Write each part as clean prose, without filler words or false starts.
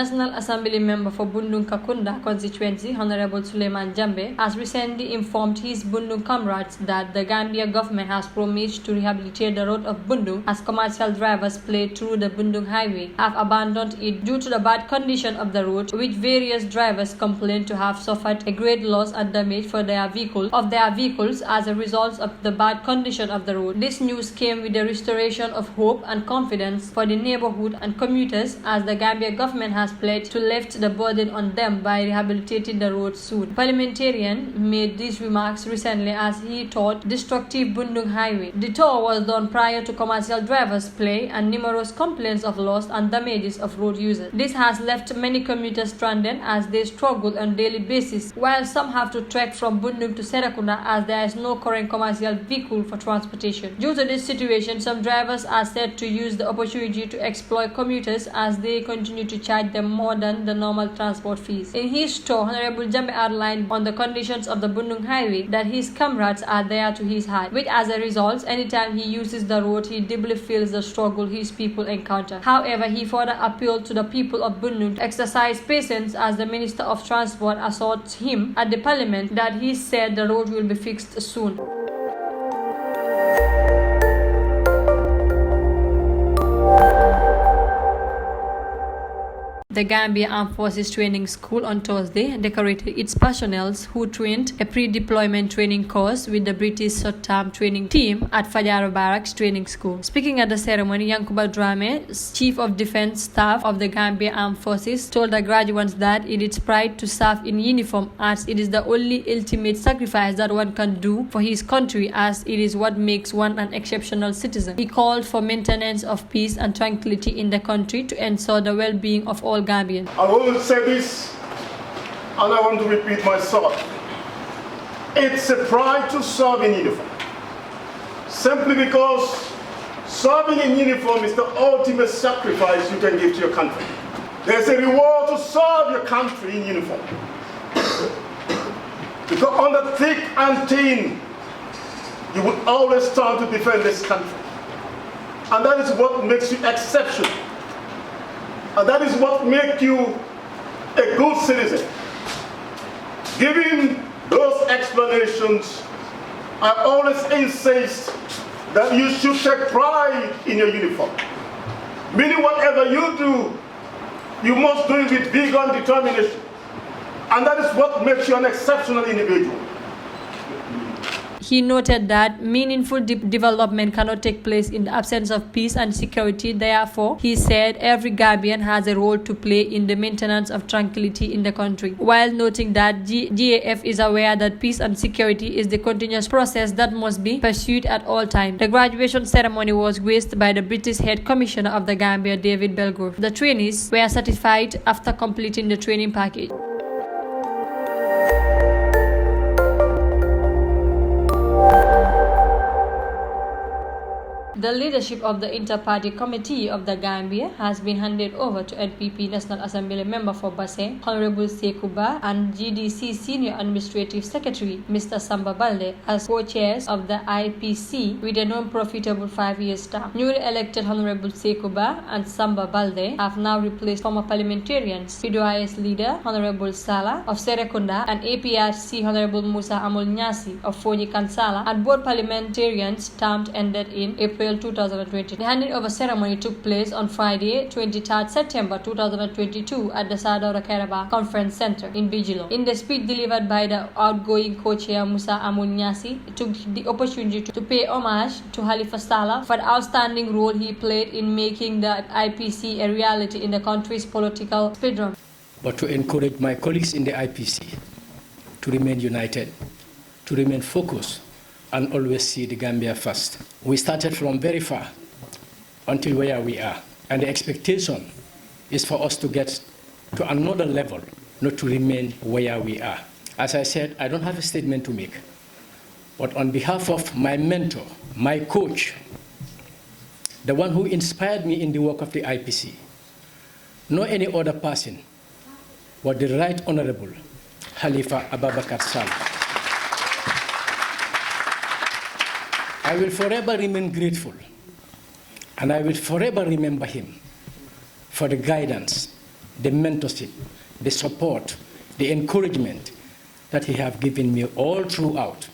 National Assembly member for Bundung Kakunda constituency, Honorable Suleiman Jambe, has recently informed his Bundung comrades that the Gambia government has promised to rehabilitate the road of Bundung as commercial drivers played through the Bundung highway have abandoned it due to the bad condition of the road, which various drivers complain to have suffered a great loss and damage for their vehicles as a result of the bad condition of the road. This news came with the restoration of hope and confidence for the neighborhood and commuters as the Gambia government has pledged to lift the burden on them by rehabilitating the road soon. The parliamentarian made these remarks recently as he toured destructive Bundung highway. The tour was done prior to commercial drivers' play and numerous complaints of loss and damages of road users. This has left many commuters stranded as they struggle on a daily basis, while some have to trek from Bundung to Serakunda as there is no current commercial vehicle for transportation. Due to this situation, some drivers are said to use the opportunity to exploit commuters as they continue to charge them more than the normal transport fees. In his tour, Honorable Jambe outlined on the conditions of the Bundung highway that his comrades are there to his heart, which as a result, anytime he uses the road, he deeply feels the struggle his people encounter. However, he further appealed to the people of Bundung to exercise patience as the Minister of Transport assured him at the parliament that he said the road will be fixed soon. The Gambia Armed Forces Training School on Thursday decorated its personnel who trained a pre-deployment training course with the British short-term training team at Fajaro Barracks Training School. Speaking at the ceremony, Yankuba Drame, Chief of Defence Staff of the Gambia Armed Forces, told the graduates that it is pride to serve in uniform as it is the only ultimate sacrifice that one can do for his country as it is what makes one an exceptional citizen. He called for maintenance of peace and tranquility in the country to ensure the well-being of all Gambians. I will say this, and I want to repeat myself. It's a pride to serve in uniform. Simply because serving in uniform is the ultimate sacrifice you can give to your country. There's a reward to serve your country in uniform. Because under thick and thin, you will always stand to defend this country. And that is what makes you exceptional. And that is what makes you a good citizen. Given those explanations, I always insist that you should take pride in your uniform. Meaning whatever you do, you must do it with vigor and determination. And that is what makes you an exceptional individual. He noted that meaningful development cannot take place in the absence of peace and security. Therefore, he said every Gambian has a role to play in the maintenance of tranquility in the country, while noting that GAF is aware that peace and security is the continuous process that must be pursued at all times. The graduation ceremony was graced by the British Head Commissioner of the Gambia, David Belgrove. The trainees were certified after completing the training package. The leadership of the Inter-Party Committee of the Gambia has been handed over to NPP National Assembly member for Basse, Honorable Sekuba, and GDC Senior Administrative Secretary, Mr. Samba Balde, as co-chairs of the IPC with a non-profitable 5-year term. Newly elected Honorable Sekuba and Samba Balde have now replaced former parliamentarians, PDOIS leader Honorable Sala of Serekunda and APRC Honorable Musa Amul Nyasi of Fonyi Kansala, and both parliamentarians' terms ended in April 2020. The handing over ceremony took place on Friday, 23rd September 2022 at the Sadora Karaba Conference Center in Bijilo. In the speech delivered by the outgoing co-chair Musa Amul Nyasi, took the opportunity to pay homage to Halifa Sallah for the outstanding role he played in making the IPC a reality in the country's political speedrun. But to encourage my colleagues in the IPC to remain united, to remain focused, and always see the Gambia first. We started from very far until where we are. And the expectation is for us to get to another level, not to remain where we are. As I said, I don't have a statement to make. But on behalf of my mentor, my coach, the one who inspired me in the work of the IPC, no any other person but the Right Honorable Halifa Ababakar Saleh. I will forever remain grateful, and I will forever remember him for the guidance, the mentorship, the support, the encouragement that he have given me all throughout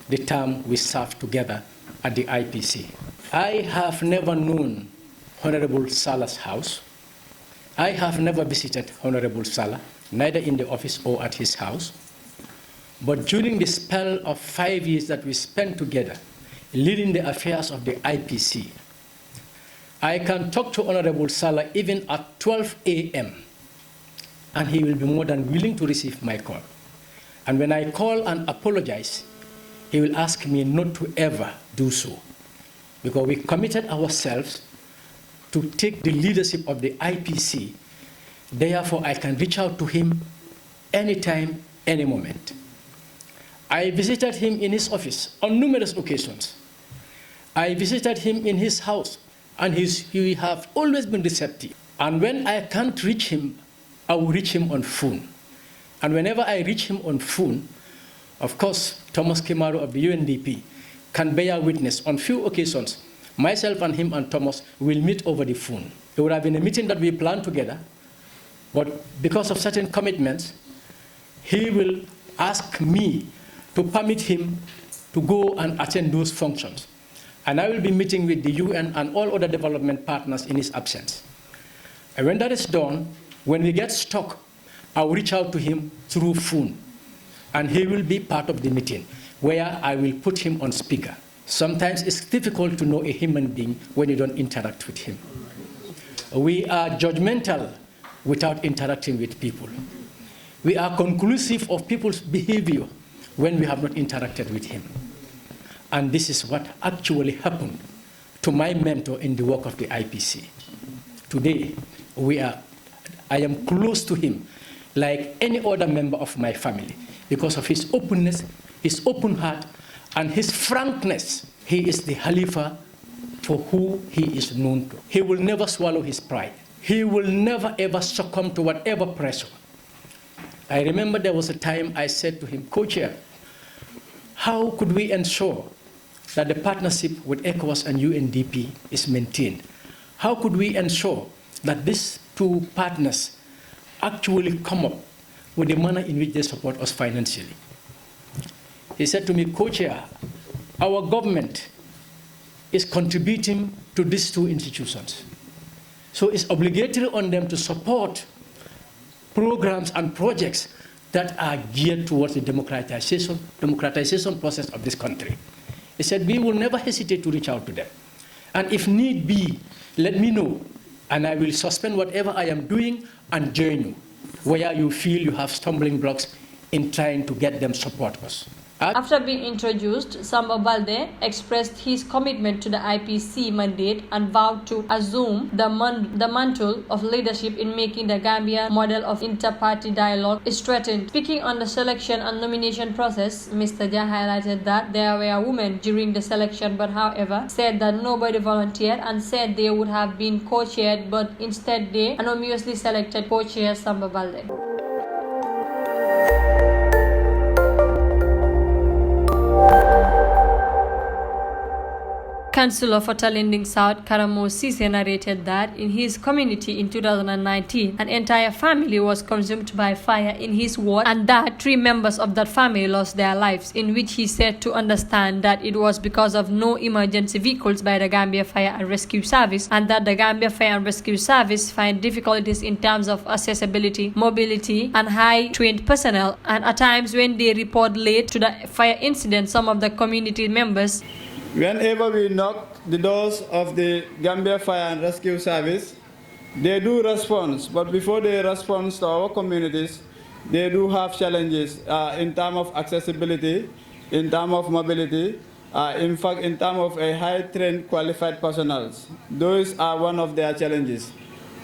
the time we served together at the IPC. I have never known Honorable Salah's house. I have never visited Honorable Salah, neither in the office or at his house. But during the spell of 5 years that we spent together, leading the affairs of the IPC, I can talk to Honorable Salah even at 12 a.m., and he will be more than willing to receive my call. And when I call and apologize, he will ask me not to ever do so, because we committed ourselves to take the leadership of the IPC. Therefore, I can reach out to him anytime, any moment. I visited him in his office on numerous occasions. I visited him in his house, and he have always been receptive. And when I can't reach him, I will reach him on phone. And whenever I reach him on phone, of course, Thomas Kimaro of the UNDP can bear witness. On few occasions, myself and him and Thomas will meet over the phone. There would have been a meeting that we planned together, but because of certain commitments, he will ask me to permit him to go and attend those functions. And I will be meeting with the UN and all other development partners in his absence. And when that is done, when we get stuck, I will reach out to him through phone. And he will be part of the meeting, where I will put him on speaker. Sometimes it's difficult to know a human being when you don't interact with him. We are judgmental without interacting with people. We are conclusive of people's behavior when we have not interacted with him. And this is what actually happened to my mentor in the work of the IPC. Today, I am close to him like any other member of my family because of his openness, his open heart, and his frankness. He is the Khalifa for who he is known to. He will never swallow his pride. He will never ever succumb to whatever pressure. I remember there was a time I said to him, Co-Chair, how could we ensure that the partnership with ECOWAS and UNDP is maintained? How could we ensure that these two partners actually come up with the manner in which they support us financially? He said to me, Co-Chair, our government is contributing to these two institutions. So it's obligatory on them to support programs and projects that are geared towards the democratization process of this country. He said, we will never hesitate to reach out to them. And if need be, let me know, and I will suspend whatever I am doing and join you, where you feel you have stumbling blocks in trying to get them support us. After being introduced, Samba Balde expressed his commitment to the IPC mandate and vowed to assume the mantle of leadership in making the Gambia model of inter-party dialogue is threatened. Speaking on the selection and nomination process, Mr. Jah highlighted that there were women during the selection, but however, said that nobody volunteered and said they would have been co-chaired, but instead they anonymously selected co-chair Samba Balde. Councillor for Talinding South, Karamo Sise, narrated that in his community in 2019, an entire family was consumed by fire in his ward and that 3 members of that family lost their lives, in which he said to understand that it was because of no emergency vehicles by the Gambia Fire and Rescue Service, and that the Gambia Fire and Rescue Service find difficulties in terms of accessibility, mobility, and high trained personnel, and at times when they report late to the fire incident, some of the community members, whenever we knock the doors of the Gambia Fire and Rescue Service, they do respond, but before they respond to our communities, they do have challenges in terms of accessibility, in terms of mobility, in fact, in terms of a high-trained, qualified personnel. Those are one of their challenges.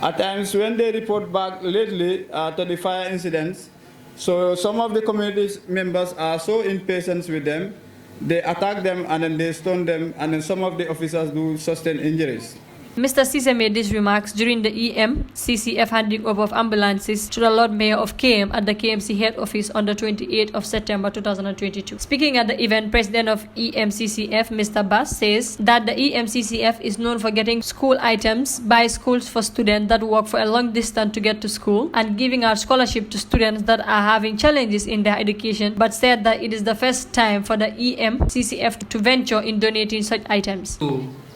At times, when they report back lately to the fire incidents, so some of the community members are so impatient with them, they attack them and then they stone them, and then some of the officers do sustain injuries. Mr. Cisse made these remarks during the EMCCF handing over of ambulances to the Lord Mayor of KM at the KMC head office on the 28th of September 2022. Speaking at the event, President of EMCCF, Mr. Bass, says that the EMCCF is known for getting school items by schools for students that walk for a long distance to get to school and giving out scholarship to students that are having challenges in their education, but said that it is the first time for the EMCCF to venture in donating such items.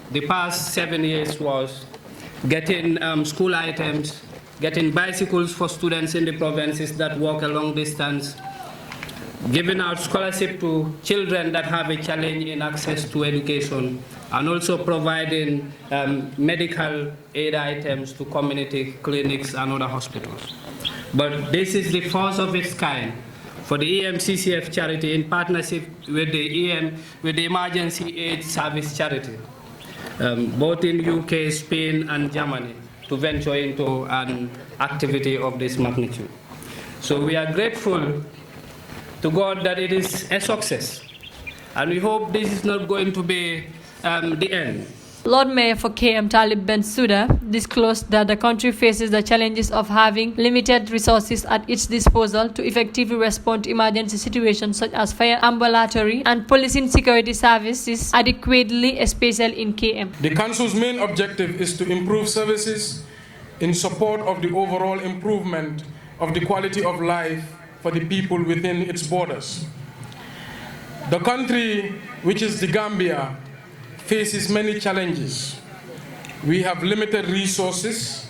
The past 7 years was getting school items, getting bicycles for students in the provinces that walk a long distance, giving out scholarship to children that have a challenge in access to education, and also providing medical aid items to community clinics and other hospitals. But this is the first of its kind for the EMCCF charity in partnership with the Emergency Aid Service Charity, both in UK, Spain, and Germany, to venture into an activity of this magnitude. So we are grateful to God that it is a success, and we hope this is not going to be the end. Lord Mayor for KM Talib Bensouda disclosed that the country faces the challenges of having limited resources at its disposal to effectively respond to emergency situations such as fire, ambulatory, and policing security services adequately, especially in KM. The Council's main objective is to improve services in support of the overall improvement of the quality of life for the people within its borders. The country, which is the Gambia, faces many challenges. We have limited resources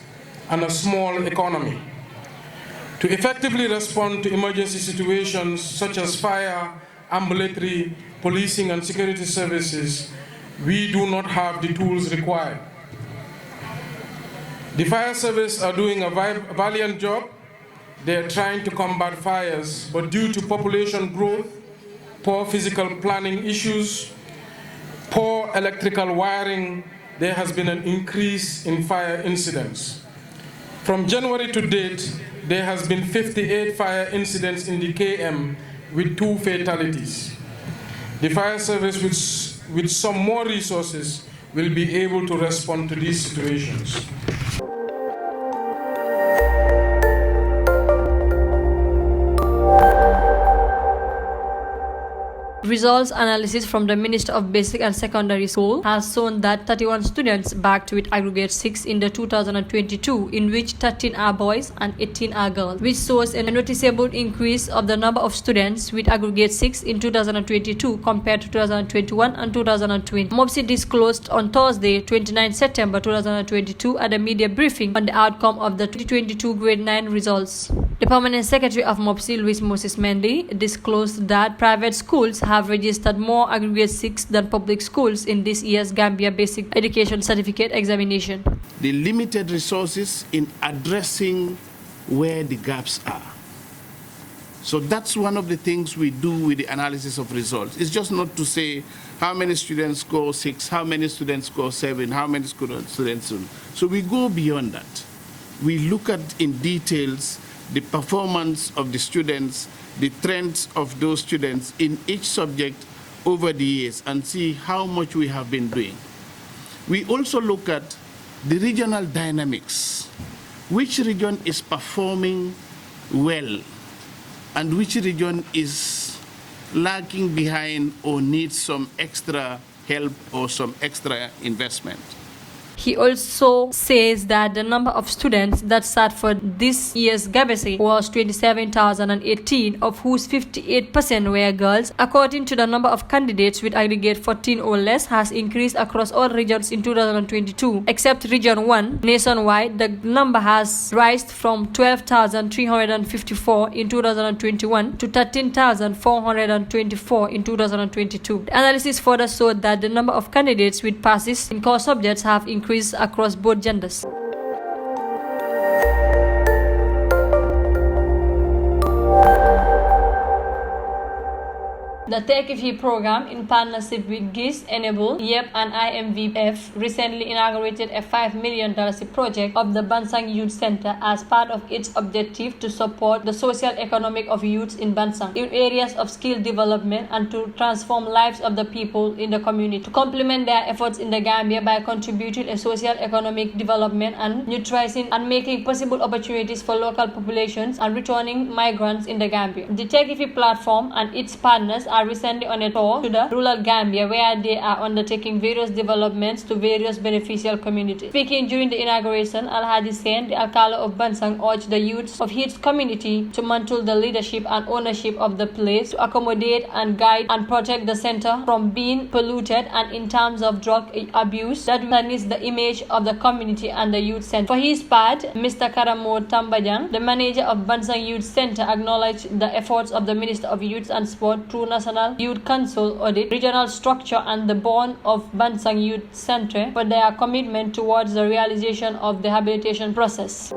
and a small economy. To effectively respond to emergency situations such as fire, ambulatory, policing, and security services, we do not have the tools required. The fire service are doing a valiant job. They are trying to combat fires, but due to population growth, poor physical planning issues, poor electrical wiring, there has been an increase in fire incidents. From January to date, there has been 58 fire incidents in the KM with 2 fatalities. The fire service, with some more resources, will be able to respond to these situations. Results analysis from the Minister of Basic and Secondary School has shown that 31 students backed with aggregate 6 in the 2022, in which 13 are boys and 18 are girls, which shows a noticeable increase of the number of students with aggregate 6 in 2022 compared to 2021 and 2020. MOPSI disclosed on Thursday, 29 September 2022 at a media briefing on the outcome of the 2022 Grade 9 results. The Permanent Secretary of MOPSI, Luis Moses Mendy, disclosed that private schools have registered more aggregate 6 than public schools in this year's Gambia Basic Education Certificate examination. The limited resources in addressing where the gaps are. So that's one of the things we do with the analysis of results. It's just not to say how many students score 6, how many students score 7, how many students. So we go beyond that. We look at in details the performance of the students, the trends of those students in each subject over the years, and see how much we have been doing. We also look at the regional dynamics. Which region is performing well and which region is lagging behind or needs some extra help or some extra investment. He also says that the number of students that sat for this year's Gabese was 27,018, of whose 58% were girls. According to the number of candidates with aggregate 14 or less has increased across all regions in 2022, except Region 1. Nationwide, the number has risen from 12,354 in 2021 to 13,424 in 2022. The analysis further showed that the number of candidates with passes in core subjects have increased across both genders. The Tekifi program, in partnership with GIS, Enable, YEP, and IMVF, recently inaugurated a $5 million project of the Bansang Youth Center as part of its objective to support the social economic of youths in Bansang in areas of skill development and to transform lives of the people in the community, to complement their efforts in the Gambia by contributing a social economic development and neutralizing and making possible opportunities for local populations and returning migrants in the Gambia. The Tekifi platform and its partners are recently on a tour to the rural Gambia, where they are undertaking various developments to various beneficial communities. Speaking during the inauguration, Alhaji Sen, the Alcala of Bansang, urged the youths of his community to mantle the leadership and ownership of the place, to accommodate and guide and protect the center from being polluted and in terms of drug abuse that tarnish the image of the community and the youth center. For his part, Mr. Karamo Tambajang, the manager of Bansang Youth Center, acknowledged the efforts of the Minister of Youth and Sport through National Youth Council audit, regional structure and the board of Bansang Youth Center for their commitment towards the realization of the rehabilitation process.